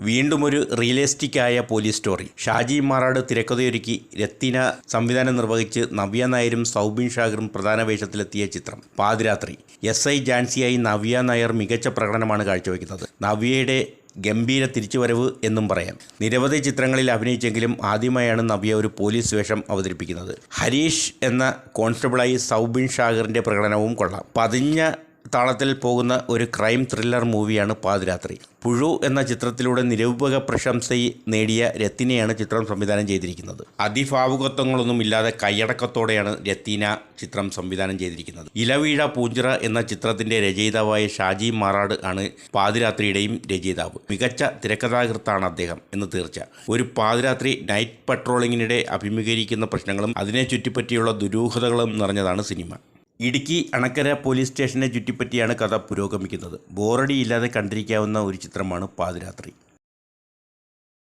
വീണ്ടും ഒരു റിയലിസ്റ്റിക്കായ police story. Shaji Marad തിരക്കഥയൊരുക്കി Rathina സംവിധാനം നിർവഹിച്ച് നവ്യ നായരും സൗബിൻ ഷാഗറും പ്രധാന വേഷത്തിലെത്തിയ ചിത്രം പാതിരാത്രി. SI ജാൻസിയായി നവ്യ നായർ മികച്ച പ്രകടനമാണ് കാഴ്ചവെക്കുന്നത്. നവ്യയുടെ ഗംഭീര തിരിച്ചുവരവ് എന്നും പറയാം. നിരവധി ചിത്രങ്ങളിൽ അഭിനയിച്ചെങ്കിലും ആദ്യമായാണ് നവ്യ ഒരു പോലീസ് വേഷം അവതരിപ്പിക്കുന്നത്. ഹരീഷ് എന്ന കോൺസ്റ്റബിളായി സൗബിൻ ഷാഗറിൻ്റെ പ്രകടനവും കൊള്ളാം. പതിഞ്ഞ താളത്തിൽ പോകുന്ന ഒരു ക്രൈം ത്രില്ലർ മൂവിയാണ് പാതിരാത്രി. പുഴു എന്ന ചിത്രത്തിലൂടെ നിരൂപക പ്രശംസ നേടിയ രത്തിനെയാണ് ചിത്രം സംവിധാനം ചെയ്തിരിക്കുന്നത്. അതിഭാവുകത്വങ്ങളൊന്നുമില്ലാതെ കൈയടക്കത്തോടെയാണ് രത്തിന ചിത്രം സംവിധാനം ചെയ്തിരിക്കുന്നത്. ഇലവീഴ പൂഞ്ചിറ എന്ന ചിത്രത്തിൻ്റെ രചയിതാവായ ഷാജി മാറാട് ആണ് പാതിരാത്രിയുടെയും രചയിതാവ്. മികച്ച തിരക്കഥാകൃത്താണ് അദ്ദേഹം എന്ന് തീർച്ച. ഒരു പാതിരാത്രി നൈറ്റ് പട്രോളിങ്ങിനിടെ അഭിമുഖീകരിക്കുന്ന പ്രശ്നങ്ങളും അതിനെ ചുറ്റിപ്പറ്റിയുള്ള ദുരൂഹതകളും നിറഞ്ഞതാണ് സിനിമ. ഇടുക്കി അണക്കര പോലീസ് സ്റ്റേഷനെ ചുറ്റിപ്പറ്റിയാണ് കഥ പുരോഗമിക്കുന്നത്. ബോറടിയില്ലാതെ കണ്ടിരിക്കാവുന്ന ഒരു ചിത്രമാണ് പാതിരാത്രി.